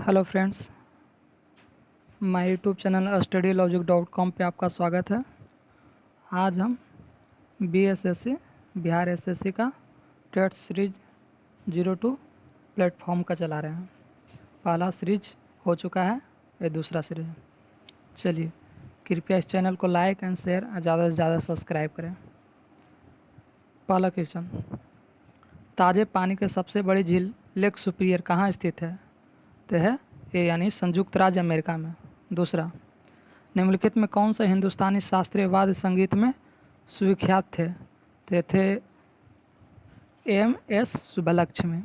Hello friends, my YouTube channel studylogic.com पे आपका स्वागत है। आज हम BSSC बिहार SSC का टेट सीरीज 02 प्लेटफॉर्म का चला रहे हैं। पहला सीरीज हो चुका है, ये दूसरा सीरीज। चलिए, कृपया इस चैनल को लाइक एंड शेयर और ज़्यादा से ज़्यादा सब्सक्राइब करें। पहला क्वेश्चन, ताज़े पानी के सबसे बड़ी झील लेक सुपीरियर कहाँ स्थित है? तो है ए यानी संयुक्त राज्य अमेरिका में। दूसरा, निम्नलिखित में कौन सा हिंदुस्तानी शास्त्रीय वाद्य संगीत में सुविख्यात थे? तो थे MS सुब्बलक्ष्मी।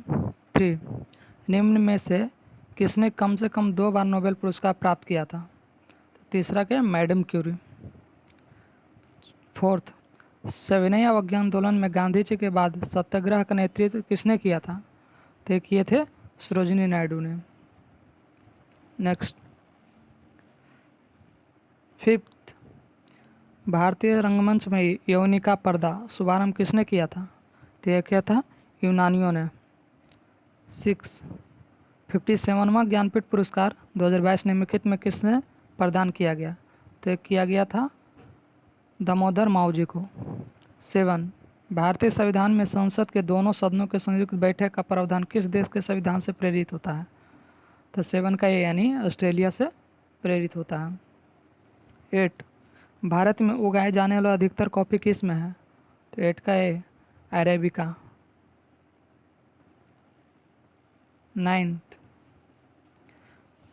3, निम्न में से किसने कम से कम 2 बार नोबेल पुरस्कार प्राप्त किया था? तो तीसरा क्या, मैडम क्यूरी। 4, सविनय अवज्ञा आंदोलन में गांधी जी के बाद सत्याग्रह का नेतृत्व किसने किया था? तो किए थे सरोजिनी नायडू ने। नेक्स्ट, 5, भारतीय रंगमंच में यौनिका पर्दा शुभारंभ किसने किया था? तो यह किया था यूनानियों ने। 6, 57वां ज्ञानपीठ पुरस्कार 2022 निम्नलिखित में किसने प्रदान किया गया? तो यह किया गया था दामोदर मावजी को। 7, भारतीय संविधान में संसद के दोनों सदनों के संयुक्त बैठक का प्रावधान किस देश के संविधान से प्रेरित होता है? तो 7 का ये यानी ऑस्ट्रेलिया से प्रेरित होता है। 8, भारत में उगाए जाने वाला अधिकतर कॉफ़ी किस में है? तो 8 का ए अरेबिका। 9,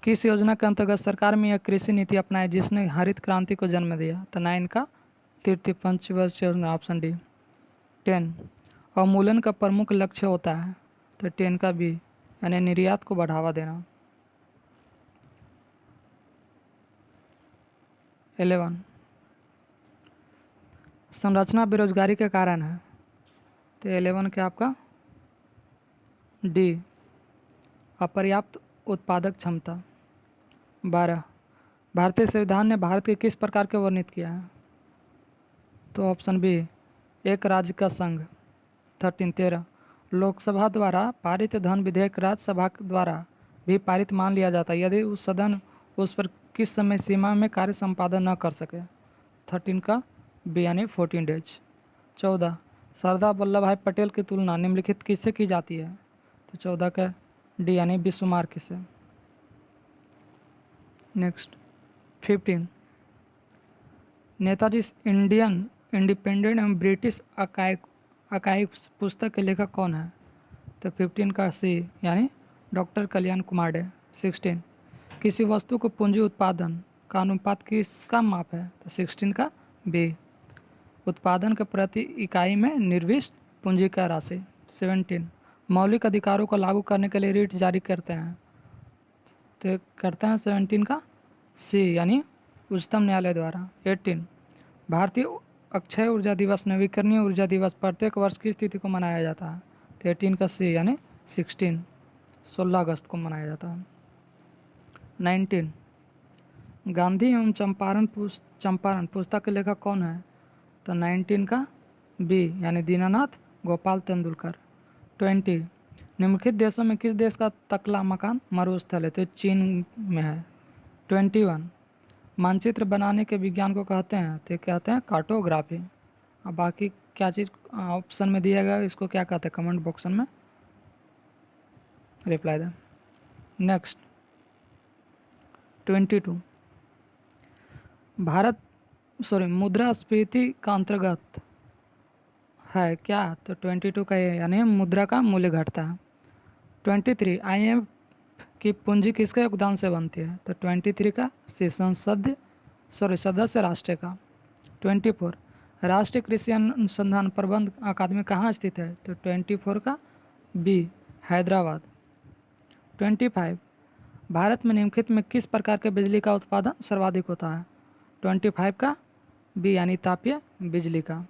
किस योजना के अंतर्गत सरकार में यह कृषि नीति अपनाई जिसने हरित क्रांति को जन्म दिया? तो 9 का तृतीय पंचवर्षीय योजना, ऑप्शन डी। 10, अवमूल्यन का प्रमुख लक्ष्य होता है? तो 10 का बी यानी निर्यात को बढ़ावा देना। 11, संरचना बेरोजगारी के कारण है? तो 11 के आपका डी अपर्याप्त उत्पादक क्षमता। 12, भारतीय संविधान ने भारत के किस प्रकार के वर्णित किया है? तो ऑप्शन बी एक राज्य का संघ। 13, लोकसभा द्वारा पारित धन विधेयक राज्यसभा द्वारा भी पारित मान लिया जाता है यदि उस सदन उस पर किस समय सीमा में कार्य संपादन न कर सके? 13 का बी यानी 14 डेज। 14, सरदार वल्लभ भाई पटेल की तुलना निम्नलिखित किससे की जाती है? तो 14 का डी यानी बिस्मार्क से। नेक्स्ट, 15, नेताजी इंडियन इंडिपेंडेंट एवं ब्रिटिश अकाइक पुस्तक के लेखक कौन है? तो 15 का सी यानी डॉक्टर कल्याण कुमार डे। 16, किसी वस्तु को पूंजी उत्पादन का अनुपात किसका माप है? तो 16 का बी उत्पादन के प्रति इकाई में निर्दिष्ट पूंजी का राशि। 17, मौलिक अधिकारों को लागू करने के लिए रिट जारी करते हैं? तो करते हैं 17 का सी यानी उच्चतम न्यायालय द्वारा। 18, भारतीय अक्षय ऊर्जा दिवस नवीकरणीय ऊर्जा दिवस प्रत्येक वर्ष किस तिथि को मनाया जाता है? तो 18 का सी यानी 16 अगस्त को मनाया जाता है। 19, गांधी एवं चंपारण पुस्तक के लेखक कौन है? तो 19 का बी यानी दीनानाथ गोपाल तेंदुलकर। 20, निम्नलिखित देशों में किस देश का तकला मकान मरुस्थल है? तो चीन में है। 21, मानचित्र बनाने के विज्ञान को कहते हैं? तो कहते हैं कार्टोग्राफी। अब बाकी क्या चीज़ ऑप्शन में दिया गया इसको क्या कहते हैं कमेंट बॉक्स में रिप्लाई दें। नेक्स्ट, 22, मुद्रास्फीति का अंतर्गत है क्या? तो 22 का ये यानी मुद्रा का मूल्य घटता है। 23, IMF की पूंजी किसके योगदान से बनती है? तो 23 का सी सदस्य राष्ट्र का। 24, राष्ट्रीय कृषि अनुसंधान प्रबंध अकादमी कहाँ स्थित है? तो 24 का बी हैदराबाद। 25, भारत में निम्नलिखित में किस प्रकार के बिजली का उत्पादन सर्वाधिक होता है? 25 का बी यानी तापीय बिजली का।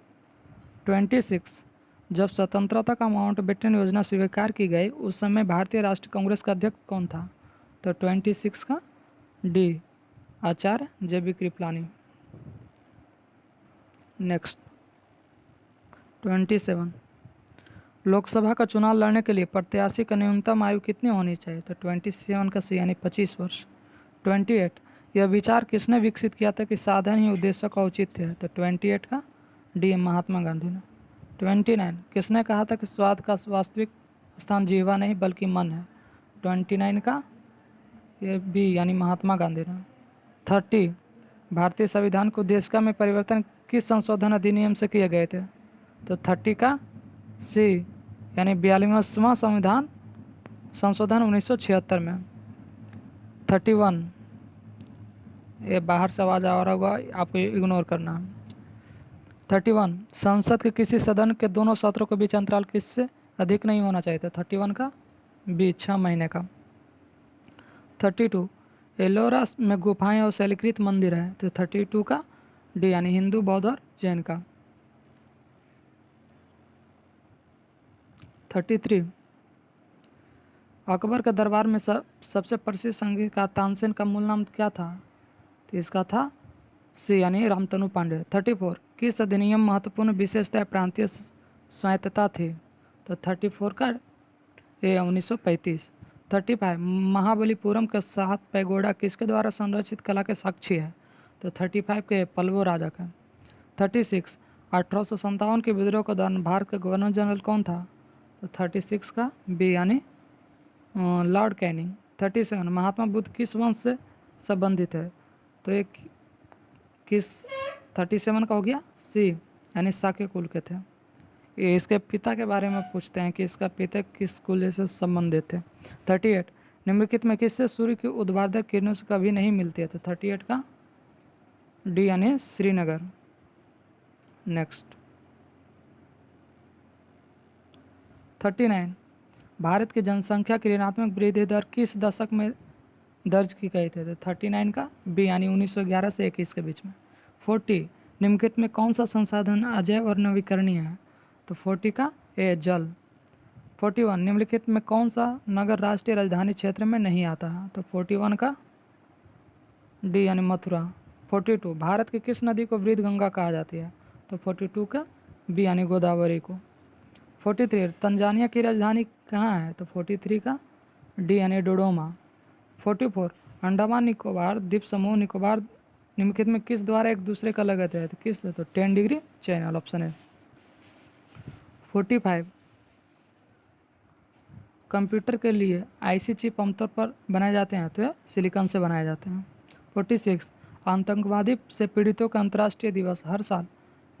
26, जब स्वतंत्रता का माउंटबेटन योजना स्वीकार की गई उस समय भारतीय राष्ट्रीय कांग्रेस का अध्यक्ष कौन था? तो 26 का डी आचार्य JB कृपलानी। नेक्स्ट, 27, लोकसभा का चुनाव लड़ने के लिए प्रत्याशी का न्यूनतम आयु कितनी होनी चाहिए? तो 27 का सी यानी 25 वर्ष। 28, यह विचार किसने विकसित किया था कि साधन ही उद्देश्य का औचित्य है? तो 28 का डी महात्मा गांधी ने। 29, किसने कहा था कि स्वाद का वास्तविक स्थान जीवा नहीं बल्कि मन है? 29 का ये बी यानी महात्मा गांधी ने। 30, भारतीय संविधान को उद्देशिका में परिवर्तन किस संशोधन अधिनियम से किए गए थे? तो 30 का सी यानी 42वां संविधान संशोधन 1976 में। 31, ये बाहर से आवाज़ आ रहा होगा, आपको इग्नोर करना है। 31, संसद के किसी सदन के दोनों सत्रों के बीच अंतराल किससे अधिक नहीं होना चाहिए था? 31 का बी 6 महीने का। 32, एलोरा में गुफाएं और शैलीकृत मंदिर है? तो 32 का डी यानी हिंदू, बौद्ध और जैन का। 33, अकबर के दरबार में सबसे प्रसिद्ध संगीतकार तानसेन का मूल नाम क्या था? तो इसका था सी यानी रामतनु पांडे। 34, किस अधिनियम महत्वपूर्ण विशेषता प्रांतीय स्वायत्तता थी? तो 34 का ए 1935। 35, महाबलीपुरम के 7 पैगोडा किसके द्वारा संरक्षित कला के साक्षी है? तो 35 के पल्लव राजा का। 36, 1857 के विद्रोह के दौरान भारत का गवर्नर जनरल कौन था? तो 36 का बी यानी लॉर्ड कैनिंग। 37, महात्मा बुद्ध किस वंश से संबंधित है? तो एक किस 37 का हो गया सी यानी शाक्य कुल के थे। ये इसके पिता के बारे में पूछते हैं कि इसका पिता किस कुल से संबंधित थे। 38, निम्नलिखित में किससे सूर्य की ऊर्ध्वाधर किरणों से कभी नहीं मिलती है? तो 38 का डी यानी श्रीनगर। नेक्स्ट 39, भारत की जनसंख्या की ऋणात्मक वृद्धि दर किस दशक में दर्ज की गई थी? तो 39 का बी यानी 1911 से 21 के बीच में। 40, निम्नलिखित में कौन सा संसाधन अजैव और नवीकरणीय है? तो 40 का ए जल। 41, निम्नलिखित में कौन सा नगर राष्ट्रीय राजधानी क्षेत्र में नहीं आता है? तो 41 का डी यानी मथुरा। 42, भारत की किस नदी को वृद्ध गंगा कहा जाती है? तो 42 का बी यानी गोदावरी को। 43, तंजानिया की राजधानी कहाँ है? तो 43 का डी यानी डोडोमा। 44, अंडमान निकोबार द्वीप समूह निकोबार निम्नलिखित में किस द्वारा एक दूसरे का लगत है? तो किस? तो 10 डिग्री चैनल, ऑप्शन है। 45, कंप्यूटर के लिए आईसी चिप आमतौर पर बनाए जाते हैं तो सिलिकॉन से बनाए जाते हैं। 46, आतंकवादी से पीड़ितों का अंतर्राष्ट्रीय दिवस हर साल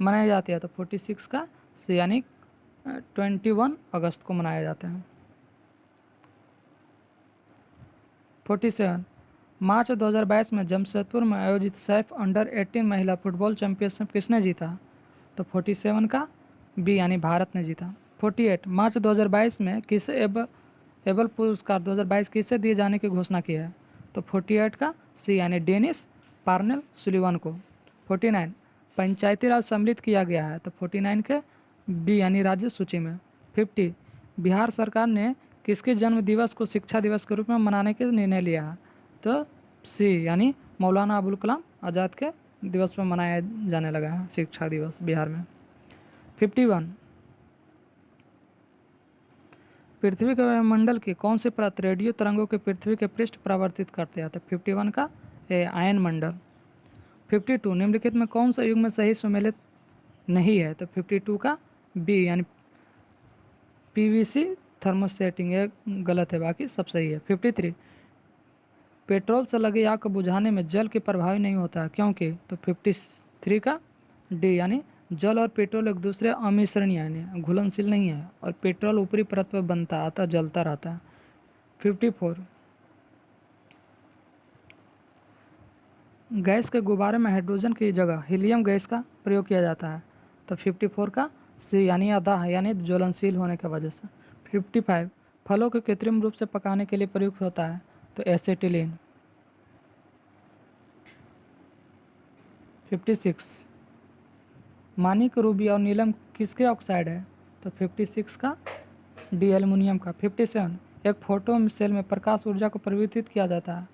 मनाया जाता है? तो 46 का सी यानी 21 अगस्त को मनाया जाते हैं। 47, मार्च 2022 में जमशेदपुर में आयोजित सैफ अंडर 18 महिला फुटबॉल चैंपियनशिप किसने जीता? तो 47 का बी यानी भारत ने जीता। 48, मार्च 2022 में किस एबल पुरस्कार 2022 किसे दिए जाने की घोषणा की है? तो 48 का सी यानी डेनिस पार्नेल सुलिवान को। 49, पंचायती राज सम्मिलित किया गया है? तो 49 के बी यानी राज्य सूची में। 50, बिहार सरकार ने किसके जन्म दिवस को शिक्षा दिवस के रूप में मनाने के निर्णय लिया है? तो सी यानी मौलाना अबुल कलाम आज़ाद के दिवस पर मनाया जाने लगा है शिक्षा दिवस बिहार में। 51, पृथ्वी के वायुमंडल की कौन सी परत रेडियो तरंगों के पृथ्वी के पृष्ठ परावर्तित करते हैं? तो 51 का आयन मंडल। 52, निम्नलिखित में कौन सा युग में सही सुमेलित नहीं है? तो 52 का बी यानी पीवीसी थर्मोसेटिंग, ये गलत है, बाकी सब सही है। 53, पेट्रोल से लगी आग को बुझाने में जल के प्रभावी नहीं होता है क्योंकि? तो 53 का डी यानी जल और पेट्रोल एक दूसरे अमिश्रणीय यानी घुलनशील नहीं है और पेट्रोल ऊपरी परत पर बनता आता जलता रहता है। 54, गैस के गुब्बारे में हाइड्रोजन की जगह हीलियम गैस का प्रयोग किया जाता है? तो 54 का सी यानी अदाह यानी ज्वलनशील होने की वजह से। 55, फलों को कृत्रिम रूप से पकाने के लिए प्रयुक्त होता है? तो एसेटिलीन। 56, मानिक, रूबी और नीलम किसके ऑक्साइड है? तो 56 का डी एल्युमिनियम का। 57, एक फोटो सेल में प्रकाश ऊर्जा को परिवर्तित किया जाता है?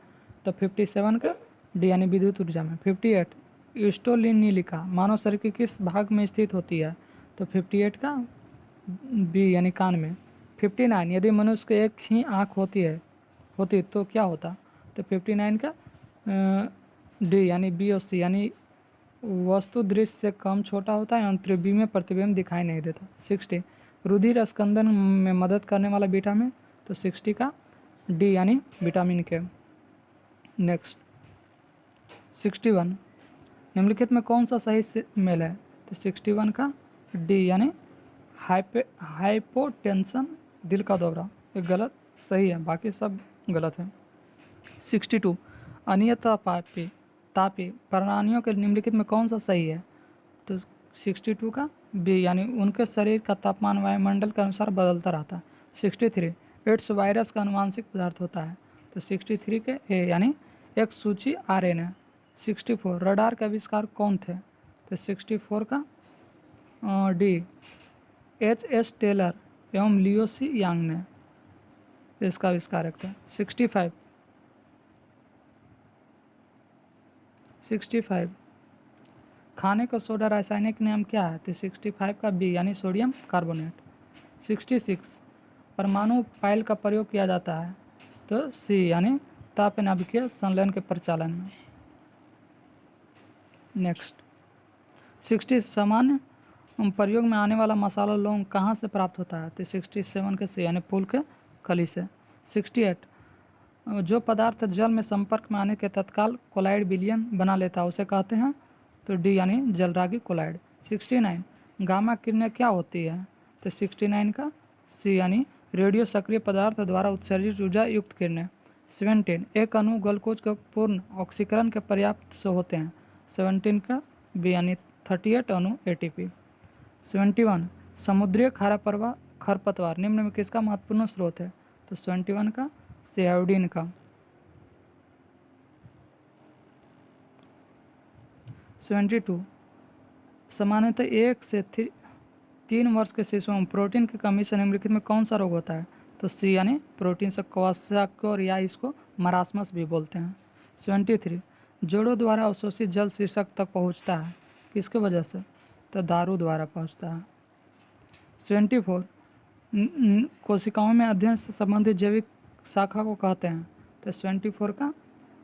तो 57 का डी यानी विद्युत ऊर्जा में। 58, यूस्टोलिनिलिका मानव शरीर के किस भाग में स्थित होती है? तो 58 का बी यानी कान में। 59 यदि मनुष्य के एक ही आँख होती तो क्या होता? तो 59 का डी यानी बी और सी यानी वस्तु दृश्य से कम छोटा होता है और त्रिज्यीय में प्रतिबिंब दिखाई नहीं देता। 60 रुधिर स्कंदन में मदद करने वाला विटामिन, तो 60 का डी यानी विटामिन के। नेक्स्ट 61 निम्नलिखित में कौन सा सही से मेल है? तो 61 का डी यानी हाइपोटेंशन, दिल का दौरा। ये गलत, सही है, बाकी सब गलत है। 62 तापी प्राणियों के निम्नलिखित में कौन सा सही है? तो 62 का बी यानी उनके शरीर का तापमान वायुमंडल के अनुसार बदलता रहता है। 63 एड्स वायरस का अनुवांशिक पदार्थ होता है, तो 63 के ए यानी एक सूची आरएनए। 64 रडार का आविष्कार कौन थे? तो 64 का डी एच टेलर एवं लियो सी यांग ने इसका आविष्कार किया। 65 खाने का सोडा रासायनिक नाम क्या है? तो 65 का बी यानी सोडियम कार्बोनेट। 66 परमाणु पाइल का प्रयोग किया जाता है, तो सी यानी ताप नाभिकीय संलयन के प्रचालन में। नेक्स्ट 60 सामान्य प्रयोग में आने वाला मसाला लौंग कहाँ से प्राप्त होता है? तो 67 के सी यानी फूल के कली से। 68 जो पदार्थ जल में संपर्क में आने के तत्काल कोलाइड विलयन बना लेता है उसे कहते हैं, तो डी यानी जलरागी कोलाइड। 69 गामा किरणें क्या होती है? तो 69 का सी यानी रेडियो सक्रिय पदार्थ द्वारा उत्सर्जित ऊर्जा युक्त किरणें। 17 एक अणु ग्लूकोज के पूर्ण ऑक्सीकरण के पर्याप्त से होते हैं। 17 का बी यानी 38 अणु एटीपी। 71 समुद्रीय खरपतवार निम्न में किसका महत्वपूर्ण स्रोत है? तो 71 का सी आयोडीन का। 72 सामान्यतः 1 से 3 वर्ष के शिशुओं में प्रोटीन की कमी से निम्नलिखित में कौन सा रोग होता है? तो सी यानी प्रोटीन से क्वाशाक्योर या इसको मरासमस भी बोलते हैं। 73 जोड़ों द्वारा अवशोषित जल शीर्षक तक पहुंचता है, किसके वजह से? तो दारू द्वारा पहुंचता है। 74 कोशिकाओं में अध्ययन से संबंधित जैविक शाखा को कहते हैं, तो 74 का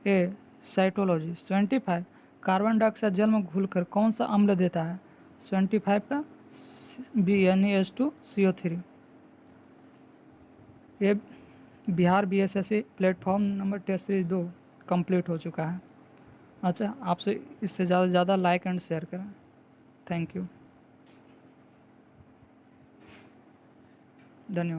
ए साइटोलॉजी। 75 कार्बन डाइऑक्साइड जल में घुलकर कौन सा अम्ल देता है? 75 का बी यानी H2CO3। ये Bihar BSSC platform number test series 2 complete हो चुका है। अच्छा, आपसे इससे ज़्यादा से ज़्यादा लाइक एंड शेयर करें। थैंक यू, धन्यवाद।